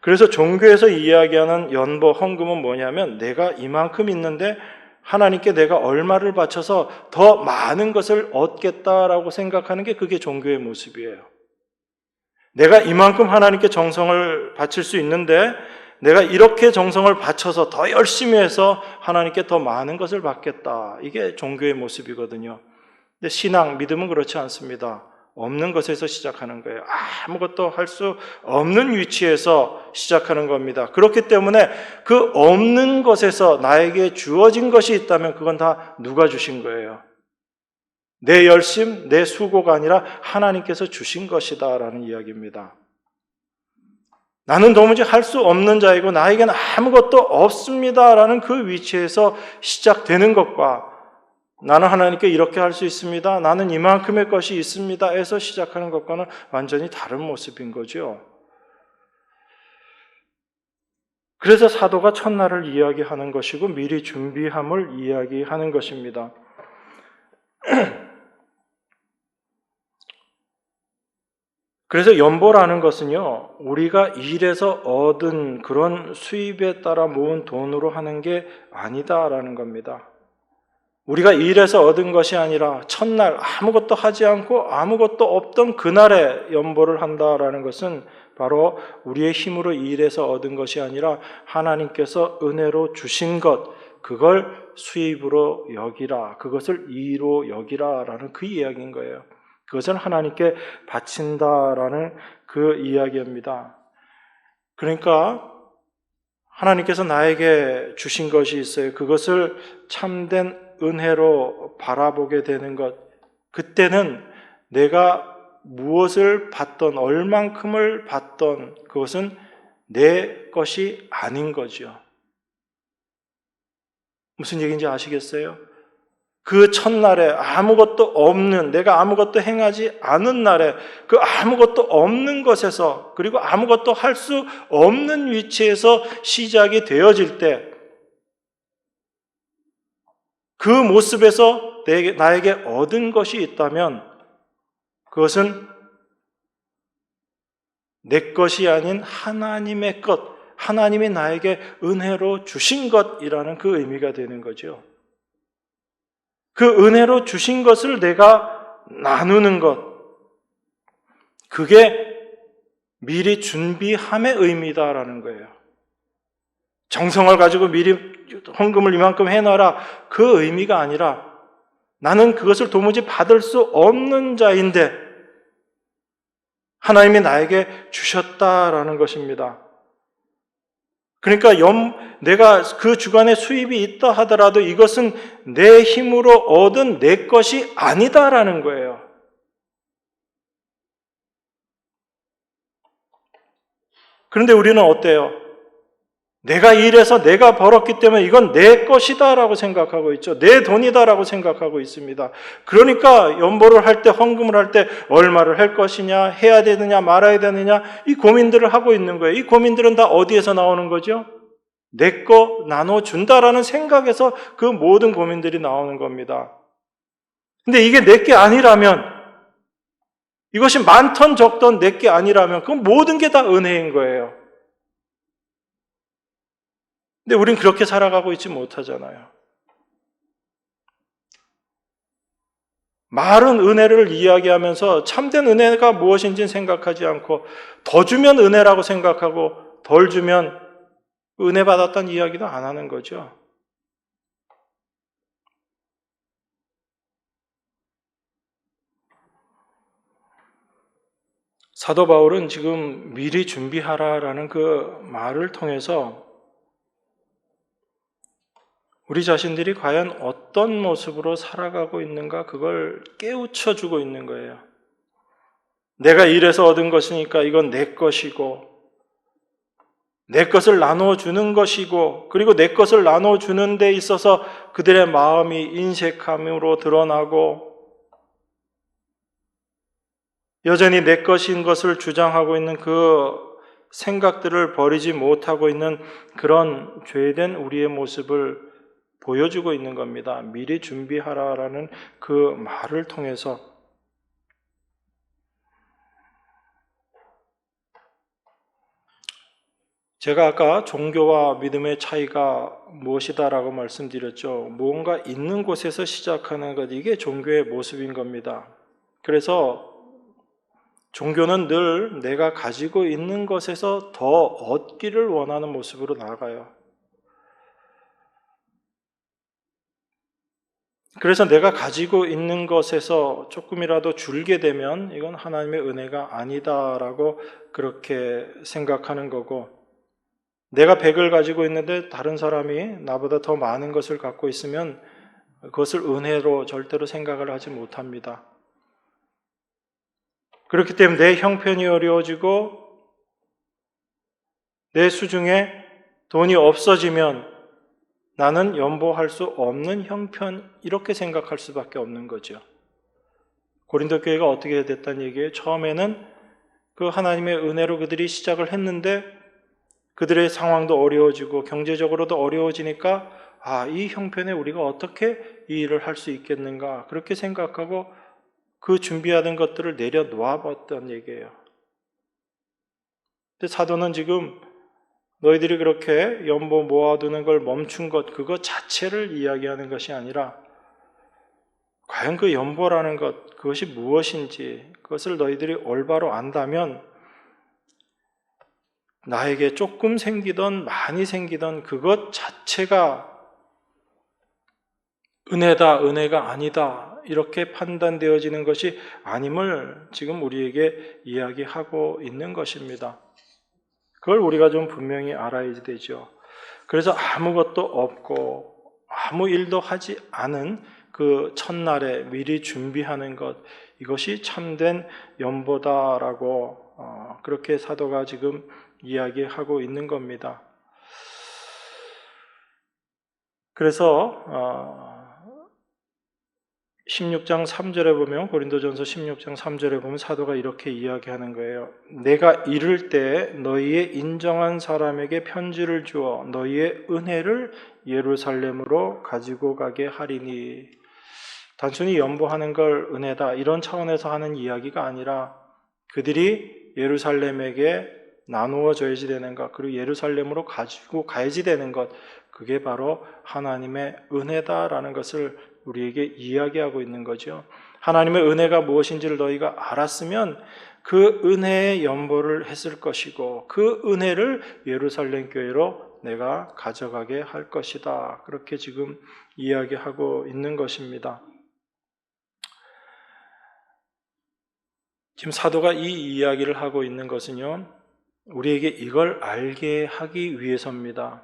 그래서 종교에서 이야기하는 연보, 헌금은 뭐냐면 내가 이만큼 있는데 하나님께 내가 얼마를 바쳐서 더 많은 것을 얻겠다라고 생각하는 게 그게 종교의 모습이에요. 내가 이만큼 하나님께 정성을 바칠 수 있는데 내가 이렇게 정성을 바쳐서 더 열심히 해서 하나님께 더 많은 것을 받겠다. 이게 종교의 모습이거든요. 근데 신앙, 믿음은 그렇지 않습니다. 없는 것에서 시작하는 거예요. 아무것도 할 수 없는 위치에서 시작하는 겁니다. 그렇기 때문에 그 없는 것에서 나에게 주어진 것이 있다면 그건 다 누가 주신 거예요? 내 열심, 내 수고가 아니라 하나님께서 주신 것이다라는 이야기입니다. 나는 도무지 할 수 없는 자이고 나에게는 아무것도 없습니다라는 그 위치에서 시작되는 것과 나는 하나님께 이렇게 할 수 있습니다, 나는 이만큼의 것이 있습니다 에서 시작하는 것과는 완전히 다른 모습인 거죠. 그래서 사도가 첫날을 이야기하는 것이고 미리 준비함을 이야기하는 것입니다. 그래서 연보라는 것은요, 우리가 일해서 얻은 그런 수입에 따라 모은 돈으로 하는 게 아니다라는 겁니다. 우리가 일해서 얻은 것이 아니라 첫날 아무것도 하지 않고 아무것도 없던 그날에 연보를 한다라는 것은 바로 우리의 힘으로 일해서 얻은 것이 아니라 하나님께서 은혜로 주신 것, 그걸 수입으로 여기라, 그것을 이로 여기라라는 그 이야기인 거예요. 그것을 하나님께 바친다라는 그 이야기입니다. 그러니까 하나님께서 나에게 주신 것이 있어요. 그것을 참된 은혜로 바라보게 되는 것. 그때는 내가 무엇을 받던, 얼만큼을 받던 그것은 내 것이 아닌 거죠. 무슨 얘기인지 아시겠어요? 그 첫날에 아무것도 없는, 내가 아무것도 행하지 않은 날에 그 아무것도 없는 것에서, 그리고 아무것도 할 수 없는 위치에서 시작이 되어질 때 그 모습에서 나에게 얻은 것이 있다면 그것은 내 것이 아닌 하나님의 것, 하나님이 나에게 은혜로 주신 것이라는 그 의미가 되는 거죠. 그 은혜로 주신 것을 내가 나누는 것, 그게 미리 준비함의 의미다라는 거예요. 정성을 가지고 미리 헌금을 이만큼 해놔라, 그 의미가 아니라 나는 그것을 도무지 받을 수 없는 자인데 하나님이 나에게 주셨다라는 것입니다. 그러니까 내가 그 주간에 수입이 있다 하더라도 이것은 내 힘으로 얻은 내 것이 아니다라는 거예요. 그런데 우리는 어때요? 내가 일해서 내가 벌었기 때문에 이건 내 것이다라고 생각하고 있죠. 내 돈이다라고 생각하고 있습니다. 그러니까 연보를 할 때, 헌금을 할 때 얼마를 할 것이냐, 해야 되느냐, 말아야 되느냐 이 고민들을 하고 있는 거예요. 이 고민들은 다 어디에서 나오는 거죠? 내 거 나눠준다라는 생각에서 그 모든 고민들이 나오는 겁니다. 근데 이게 내 게 아니라면, 이것이 많던 적던 내 게 아니라면 그건 모든 게 다 은혜인 거예요. 근데 우린 그렇게 살아가고 있지 못하잖아요. 말은 은혜를 이야기하면서 참된 은혜가 무엇인지는 생각하지 않고 더 주면 은혜라고 생각하고 덜 주면 은혜 받았다는 이야기도 안 하는 거죠. 사도 바울은 지금 미리 준비하라라는 그 말을 통해서 우리 자신들이 과연 어떤 모습으로 살아가고 있는가 그걸 깨우쳐주고 있는 거예요. 내가 일해서 얻은 것이니까 이건 내 것이고 내 것을 나눠주는 것이고 그리고 내 것을 나눠주는 데 있어서 그들의 마음이 인색함으로 드러나고 여전히 내 것인 것을 주장하고 있는 그 생각들을 버리지 못하고 있는 그런 죄된 우리의 모습을 보여주고 있는 겁니다. 미리 준비하라라는 그 말을 통해서 제가 아까 종교와 믿음의 차이가 무엇이다라고 말씀드렸죠. 무언가 있는 곳에서 시작하는 것, 이게 종교의 모습인 겁니다. 그래서 종교는 늘 내가 가지고 있는 것에서 더 얻기를 원하는 모습으로 나아가요. 그래서 내가 가지고 있는 것에서 조금이라도 줄게 되면 이건 하나님의 은혜가 아니다라고 그렇게 생각하는 거고 내가 100을 가지고 있는데 다른 사람이 나보다 더 많은 것을 갖고 있으면 그것을 은혜로 절대로 생각을 하지 못합니다. 그렇기 때문에 내 형편이 어려워지고 내 수중에 돈이 없어지면 나는 연보할 수 없는 형편 이렇게 생각할 수밖에 없는 거죠. 고린도 교회가 어떻게 됐다는 얘기예요? 처음에는 그 하나님의 은혜로 그들이 시작을 했는데 그들의 상황도 어려워지고 경제적으로도 어려워지니까 이 형편에 우리가 어떻게 이 일을 할 수 있겠는가 그렇게 생각하고 그 준비하던 것들을 내려놓아봤다는 얘기예요. 근데 사도는 지금 너희들이 그렇게 연보 모아두는 걸 멈춘 것 그것 자체를 이야기하는 것이 아니라 과연 그 연보라는 것 그것이 무엇인지 그것을 너희들이 올바로 안다면 나에게 조금 생기던 많이 생기던 그것 자체가 은혜다, 은혜가 아니다 이렇게 판단되어지는 것이 아님을 지금 우리에게 이야기하고 있는 것입니다. 그걸 우리가 좀 분명히 알아야 되죠. 그래서 아무것도 없고 아무 일도 하지 않은 그 첫날에 미리 준비하는 것 이것이 참된 연보다라고 그렇게 사도가 지금 이야기하고 있는 겁니다. 그래서 16장 3절에 보면 고린도전서 16장 3절에 보면 사도가 이렇게 이야기하는 거예요. 내가 이를 때 너희의 인정한 사람에게 편지를 주어 너희의 은혜를 예루살렘으로 가지고 가게 하리니 단순히 연보하는 걸 은혜다 이런 차원에서 하는 이야기가 아니라 그들이 예루살렘에게 나누어져야지 되는 것 그리고 예루살렘으로 가지고 가야지 되는 것 그게 바로 하나님의 은혜다라는 것을 우리에게 이야기하고 있는 거죠. 하나님의 은혜가 무엇인지를 너희가 알았으면 그 은혜의 연보를 했을 것이고 그 은혜를 예루살렘 교회로 내가 가져가게 할 것이다. 그렇게 지금 이야기하고 있는 것입니다. 지금 사도가 이 이야기를 하고 있는 것은요, 우리에게 이걸 알게 하기 위해서입니다.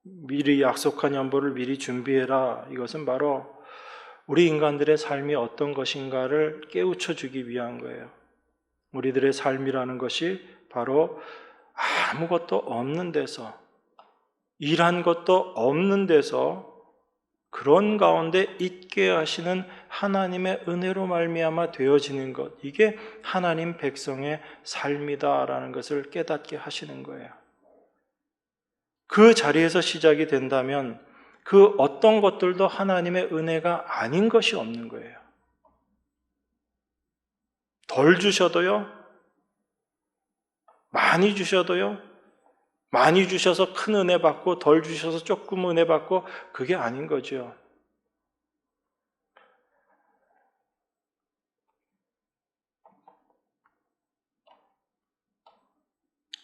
미리 약속한 연보를 미리 준비해라. 이것은 바로 우리 인간들의 삶이 어떤 것인가를 깨우쳐 주기 위한 거예요. 우리들의 삶이라는 것이 바로 아무것도 없는 데서, 일한 것도 없는 데서 그런 가운데 있게 하시는 하나님의 은혜로 말미암아 되어지는 것, 이게 하나님 백성의 삶이다라는 것을 깨닫게 하시는 거예요. 그 자리에서 시작이 된다면 그 어떤 것들도 하나님의 은혜가 아닌 것이 없는 거예요. 덜 주셔도요, 많이 주셔도요, 많이 주셔서 큰 은혜 받고 덜 주셔서 조금 은혜 받고, 그게 아닌 거죠.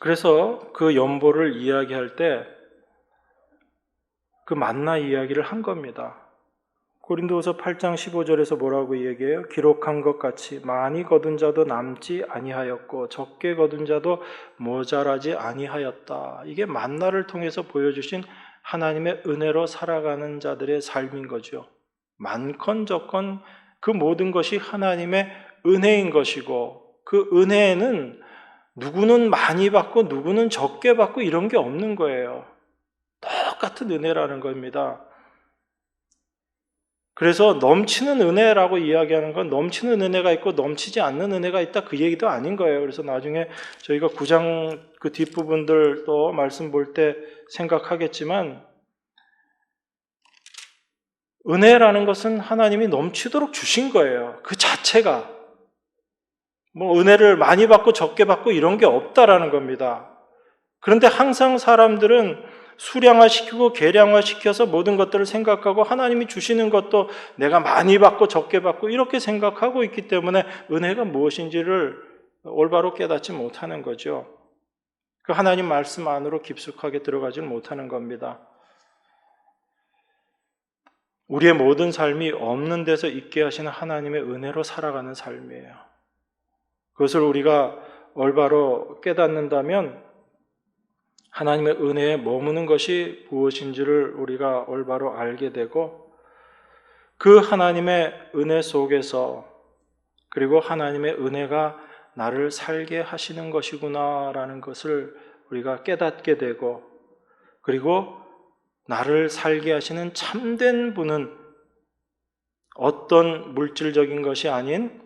그래서 그 연보를 이야기할 때 그 만나 이야기를 한 겁니다. 고린도후서 8장 15절에서 뭐라고 얘기해요? 기록한 것 같이 많이 거둔 자도 남지 아니하였고 적게 거둔 자도 모자라지 아니하였다. 이게 만나를 통해서 보여주신 하나님의 은혜로 살아가는 자들의 삶인 거죠. 많건 적건 그 모든 것이 하나님의 은혜인 것이고, 그 은혜에는 누구는 많이 받고 누구는 적게 받고 이런 게 없는 거예요. 똑같은 은혜라는 겁니다. 그래서 넘치는 은혜라고 이야기하는 건 넘치는 은혜가 있고 넘치지 않는 은혜가 있다, 그 얘기도 아닌 거예요. 그래서 나중에 저희가 9장 그 뒷부분들 또 말씀 볼 때 생각하겠지만, 은혜라는 것은 하나님이 넘치도록 주신 거예요. 그 자체가. 뭐 은혜를 많이 받고 적게 받고 이런 게 없다라는 겁니다. 그런데 항상 사람들은 수량화시키고 계량화시켜서 모든 것들을 생각하고 하나님이 주시는 것도 내가 많이 받고 적게 받고 이렇게 생각하고 있기 때문에 은혜가 무엇인지를 올바로 깨닫지 못하는 거죠. 그 하나님 말씀 안으로 깊숙하게 들어가지 못하는 겁니다. 우리의 모든 삶이 없는 데서 있게 하시는 하나님의 은혜로 살아가는 삶이에요. 그것을 우리가 올바로 깨닫는다면 하나님의 은혜에 머무는 것이 무엇인지를 우리가 올바로 알게 되고, 그 하나님의 은혜 속에서, 그리고 하나님의 은혜가 나를 살게 하시는 것이구나라는 것을 우리가 깨닫게 되고, 그리고 나를 살게 하시는 참된 분은 어떤 물질적인 것이 아닌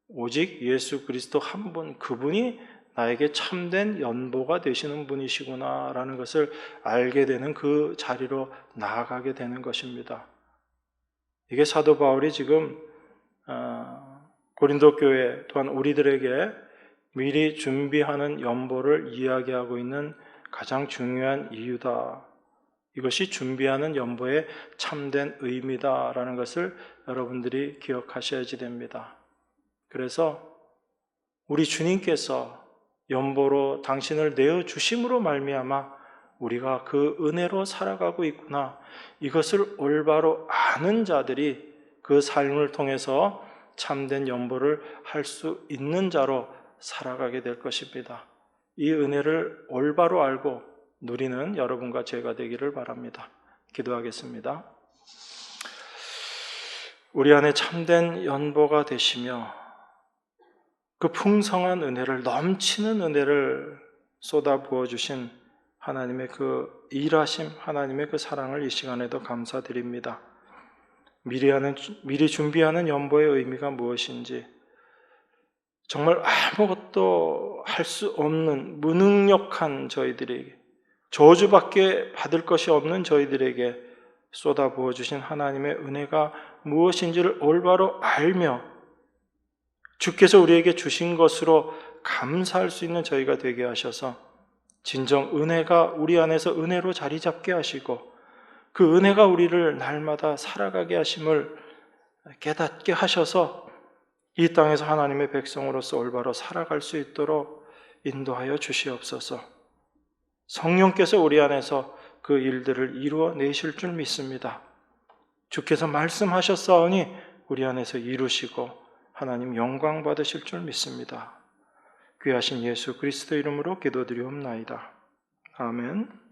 오직 예수 그리스도 한 분, 그분이 나에게 참된 연보가 되시는 분이시구나라는 것을 알게 되는 그 자리로 나아가게 되는 것입니다. 이게 사도 바울이 지금 고린도 교회 또한 우리들에게 미리 준비하는 연보를 이야기하고 있는 가장 중요한 이유다. 이것이 준비하는 연보의 참된 의미다라는 것을 여러분들이 기억하셔야지 됩니다. 그래서 우리 주님께서 연보로 당신을 내어주심으로 말미암아 우리가 그 은혜로 살아가고 있구나, 이것을 올바로 아는 자들이 그 삶을 통해서 참된 연보를 할 수 있는 자로 살아가게 될 것입니다. 이 은혜를 올바로 알고 누리는 여러분과 제가 되기를 바랍니다. 기도하겠습니다. 우리 안에 참된 연보가 되시며 그 풍성한 은혜를, 넘치는 은혜를 쏟아 부어주신 하나님의 그 일하심, 하나님의 그 사랑을 이 시간에도 감사드립니다. 미리 준비하는 연보의 의미가 무엇인지, 정말 아무것도 할 수 없는 무능력한 저희들에게, 저주밖에 받을 것이 없는 저희들에게 쏟아 부어주신 하나님의 은혜가 무엇인지를 올바로 알며 주께서 우리에게 주신 것으로 감사할 수 있는 저희가 되게 하셔서 진정 은혜가 우리 안에서 은혜로 자리 잡게 하시고 그 은혜가 우리를 날마다 살아가게 하심을 깨닫게 하셔서 이 땅에서 하나님의 백성으로서 올바로 살아갈 수 있도록 인도하여 주시옵소서. 성령께서 우리 안에서 그 일들을 이루어내실 줄 믿습니다. 주께서 말씀하셨사오니 우리 안에서 이루시고 하나님 영광 받으실 줄 믿습니다. 귀하신 예수 그리스도 이름으로 기도드리옵나이다. 아멘.